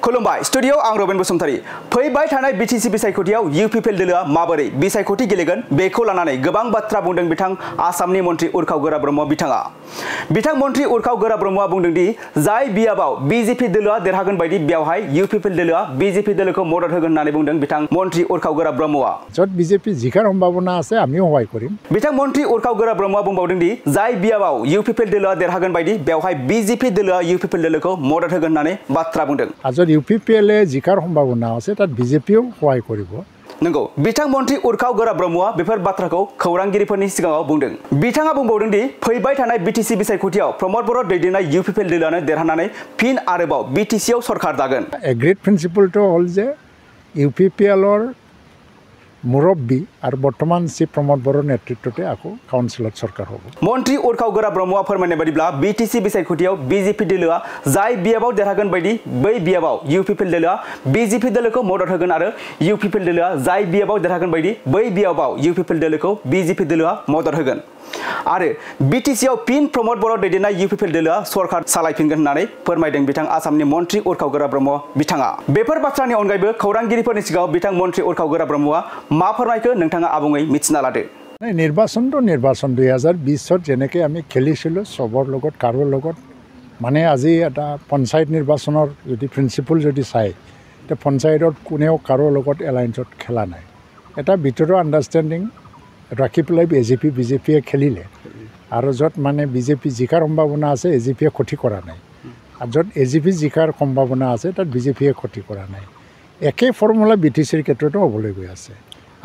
खुलुमबाय स्टुडियो आं रबिन बसुमतारी फैबाय थानाय बीटीसी बिसायख'थियाव इउपिपिएल दोलोआ माबोरै बिसायख'थि गेलेगोन बेखौ लानानै गोबां बाथ्रा बुंदों बिथां आसामनि मन्त्रि उरखाव गोरा ब्रह्म बिथाङा मन्त्रि उरखाव गोरा ब्रह्मआ बुंदों दि जाय बियाबाव बीजेपी दोलोआ देरहागोन बायदि बेवहाय इउपिपिएल दोलोआ बीजेपी दोलोखौ मदद होगोन होननानै बुंदों बिथां मन्त्रि उरखाव गोरा ब्रह्मआ যত বিজেপি জিকাৰ সম্ভাৱনা আছে আমিও সহায় কৰিম बिथां मन्त्रि उरखाव गोरा ब्रह्मआ बुंबावदों दि जाय बियाबाव इउपिपिएल दोलोआ देरहागोन बायदि बेवहाय बीजेपी दोलोआ इउपिपिएल दोलोखौ मदद होगोन होननानै बाथ्रा बुंदों आजर ইউপিপিএলে জিকাৰ সম্ভাৱনা আছে তাত বিজেপিও সহায় কৰিব नंगौ बिथां मन्त्रि उरखाव गोरा ब्रह्मआ बेफोर बाथ्राखौ खौरांगिरिफोरनि सिगाङाव बुंदों बिथाङा बुंबावदों दि फैबाय थानाय बीटीसी बिसायख'थियाव प्रमद बर' दैदेननाय इउपिपिएल दोलोआनो देरहानानै फिन आरोबाव बीटीसीआव सरकार दागोन एग्रीड प्रिन्सिपलটো হ'ল যে ইউপিপিএলৰ मुरब्बी और बर्तमान चिफ प्रमोद बर' नेतृत्वते आको काउन्सिलत सरकार होबो मन्त्रि उरखाव गोरा ब्रह्मआ फोरमायनाय बायदिब्ला बीटीसी बिसायख'थियाव बीजेपी दोलोआ जाय बियाबाव देरहागोन बायदि बै बियाबाव इउपिपिएल दोलोआ बीजेपी दोलोखौ मदद होगोन आरो इउपिपिएल दोलोआ जाय बियाबाव देरहागोन बायदि बै बियाबाव इउपिपिएल दोलोखौ बीजेपी दोलोआ मदद होगोन आरो बीटीसीआव फिन प्रमोद बर' दैदेननाय इउपिपिएल दोलोआ सरकार सालायफिनगोन होननानै फोरमायदों बिथां आसामनि मन्त्रि उरखाव गोरा ब्रह्म बिथाङा बेफोर बाथ्रानि अनगायैबो खौरांगिरिफोरनि सिगाङाव बिथां मन्त्रि उरखाव गोरा ब्रह्मआ मा फोरमायखो नोंथाङा आबुङै मिथिना लादो निर्वाचन 2020 जेनेके आमी खेलिছিলো সবৰ লগত কাৰো লগত মানে আজি এটা পঞ্চায়ত নিৰ্বাচনৰ যদি প্ৰিন্সিপল যদি চাই তে পঞ্চায়তত কোনেও কাৰো লগত এলায়েন্সত খেলা নাই এটা ভিতৰৰ আন্ডাৰষ্টেণ্ডিং ৰাখি পেলাই এজিপি বিজেপিয়ে খেলিলে আৰু যত মানে বিজেপি জিকাৰ সম্ভাৱনা আছে এজিপিয়ে ক্ষতি কৰা নাই আৰু যত এজিপি জিকাৰ সম্ভাৱনা আছে তাত বিজেপিয়ে ক্ষতি কৰা নাই একে ফৰ্মুলা বিটিচিৰ ক্ষেত্ৰতো হ'বলৈ গৈ আছে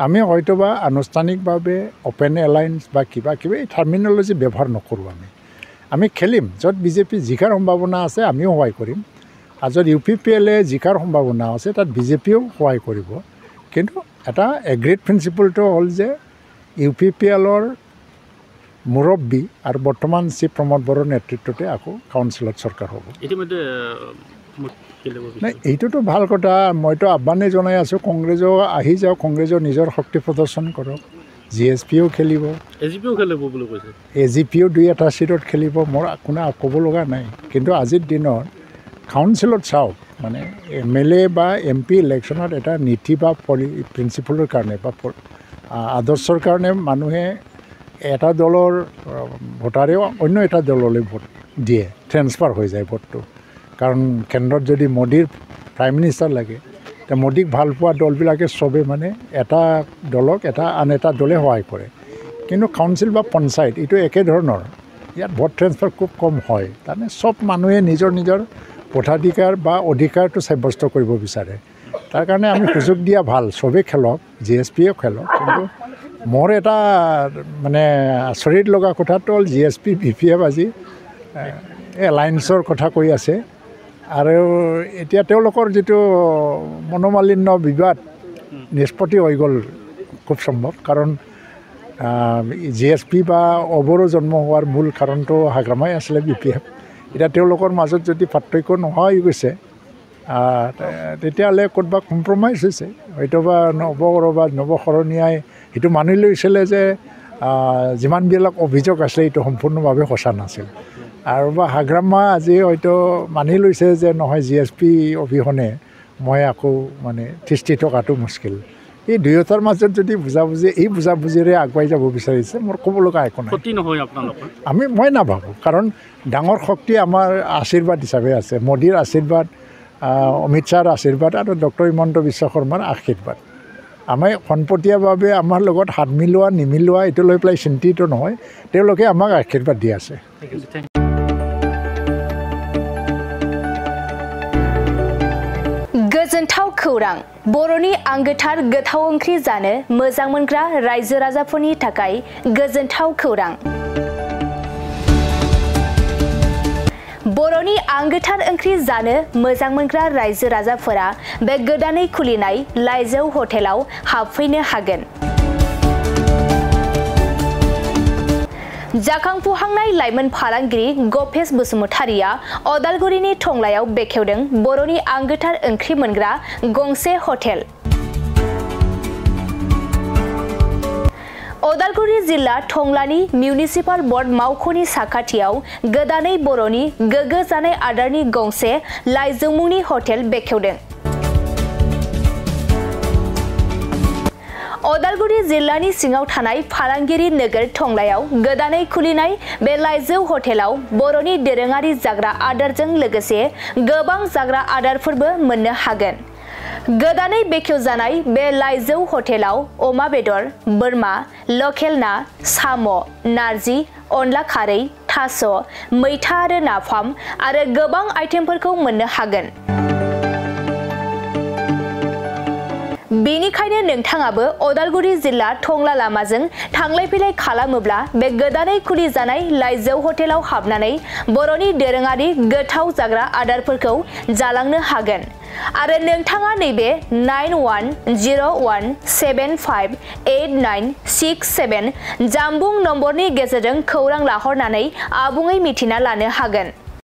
আমি হয়তোবা আনুষ্ঠানিকভাৱে ওপেন এলায়েন্স বা কিবা কিবা এই টাৰ্মিনলজি ব্যৱহাৰ নকৰোঁ আমি খেলিম যত বিজেপি জিকাৰ সম্ভাৱনা আছে আমিও সহায় কৰিম আৰু যত ইউপিপিএলে জিকাৰ সম্ভাৱনা আছে তাত বিজেপিও সহায় কৰিব কিন্তু এটা এগ্ৰীড প্ৰিন্সিপলটো হ'ল যে ইউপিপিএলৰ মুৰব্বী আৰু বৰ্তমান চিফ প্ৰমোদ বড়োৰ নেতৃত্বতে আকৌ কাউন্সিলত চৰকাৰ হ'ব নাই এইটোতো ভাল কথা মইতো আহ্বানে জনাই আছোঁ কংগ্ৰেছও আহি যাওক কংগ্ৰেছৰ নিজৰ শক্তি প্ৰদৰ্শন কৰক জিএছপিও খেলিব এজিপিও খেলিব বুলি কৈছে এজিপিও 2-এটা চিটত খেলিব মোৰ কোনো ক'ব লগা নাই কিন্তু আজিৰ দিনত কাউন্সিলত চাওক মানে এমএলএ বা এমপি ইলেকশ্যনত এটা নীতি বা প্ৰিন্সিপলৰ কাৰণে বা আদৰ্শৰ কাৰণে মানুহে এটা দলৰ ভোটাৰেও অন্য এটা দললৈ ভোট দিয়ে ট্ৰেন্সফাৰ হৈ যায় ভোটটো কাৰণ কেন্দ্ৰত যদি মোদীৰ প্ৰাইম মিনিষ্টাৰ লাগে তে মোদীক ভাল পোৱা দলবিলাকে চবে মানে এটা দলক আন এটা দলে সহায় কৰে কিন্তু কাউন্সিল বা পঞ্চায়ত এইটো একে ধৰণৰ ইয়াত ভোট ট্ৰেন্সফাৰ খুব কম হয় তাৰমানে চব মানুহে নিজৰ ভোটাধিকাৰ বা অধিকাৰটো সাব্যস্ত কৰিব বিচাৰে তাৰ কাৰণে আমি সুযোগ দিয়া ভাল চবে খেলক জিএছপিও খেলক কিন্তু মোৰ এটা মানে আচৰিত লগা কথাটো হ'ল জিএছপি বিপিএফ আজি এলায়েন্সৰ কথা কৈ আছে আৰু এতিয়া তেওঁলোকৰ যিটো মনোমালিন্য বিবাদ নিষ্পত্তি হৈ গ'ল খুব সম্ভৱ কাৰণ জিএছপি বা অবৰো জন্ম হোৱাৰ মূল কাৰণটো হাগ্ৰামাই আছিলে বিপিএফ এতিয়া তেওঁলোকৰ মাজত যদি পাৰ্থক্য নোহোৱা হৈ গৈছে তেতিয়াহ'লে ক'তবা কম্প্ৰমাইজ হৈছে হয়তোবা নৱশৰণীয়াই সেইটো মানি লৈছিলে যে যিমানবিলাক অভিযোগ আছিলে এইটো সম্পূৰ্ণভাৱে সঁচা নাছিল আৰু বা হাগ্ৰামা আজি হয়তো মানি লৈছে যে নহয় জিএছপি অবিহনে মই আকৌ মানে তিষ্ঠি থকাটো মুস্কিল এই দুয়োটাৰ মাজত যদি বুজাবুজিৰে আগুৱাই যাব বিচাৰিছে মোৰ ক'ব লগা একো নাই মই নাভাবোঁ কাৰণ ডাঙৰ শক্তি আমাৰ আশীৰ্বাদ হিচাপে আছে মোদীৰ আশীৰ্বাদ অমিত শ্বাহৰ আশীৰ্বাদ আৰু ডক্টৰ হিমন্ত বিশ্ব শৰ্মাৰ আশীৰ্বাদ আমি সন্পতীয়াভাৱে আমাৰ লগত হাত মিলোৱা নিমিলোৱা এইটো লৈ পেলাই চিন্তিত নহয় তেওঁলোকে আমাক আশীৰ্বাদ দি আছে गोजोनथाव खौरां बर'नि आंगोथार गोथाव ओंख्रि जानो मोजां मोनग्रा रायजो राजाफोरनि थाखाय गोजोनथाव खौरां बर'नि आंगोथार ओंख्रि जानो मोजां मोनग्रा रायजो राजाफोरा बे गोदानै खुलिनाय लाइजौ हटेलाव हाबफैनो हागोन जाखांफुहांनाय लाइमोन फालांगिरि गपेश बसुमतारिया अदालगुरिनि टंलायाव बेखेवदों बर'नि आंगोथार ओंख्रि मोनग्रा गंसे हटेल अदालगुरि जिल्ला टंलानि मिउनिसिपाल बर्ड मावख'नि साखाथियाव गोदानै बर'नि गोग्गो जानाय आदारनि गंसे लाइजौ मुंनि हटेल बेखेवदों। अदालगुरि जिल्लानि सिङाव थानाय फालांगिरि नोगोर टंलायाव गोदानै खुलिनाय बे लाइजौ हटेलाव बर'नि दोरोङारि जाग्रा आदारजों लोगोसे गोबां जाग्रा आदारफोरबो मोननो हागोन। गोदानै बेखेवजानाय बे लाइजौ हटेलाव अमा बेदर, बोरमा, लकेल ना, साम', नारजि, अनला खारै, थास', मैथा आरो नाफाम आरो गोबां आइटेमफोरखौ मोननो हागोन। बेनिखायनो नोंथाङाबो अदालगुरि जिल्ला टंला लामाजों थांलाय फैलाय खालामोब्ला बे गोदानै खुलि जानाय लाइजौ हटेलाव हाबनानै बर'नि दोरोङारि गोथाव जाग्रा आदारफोरखौ जालांनो हागोन। आरो नोंथाङा नैबे 9101758967 जानबुं नम्बरनि गेजेरजों खौरां लाहरनानै आबुङै मिथिना लानो हागोन।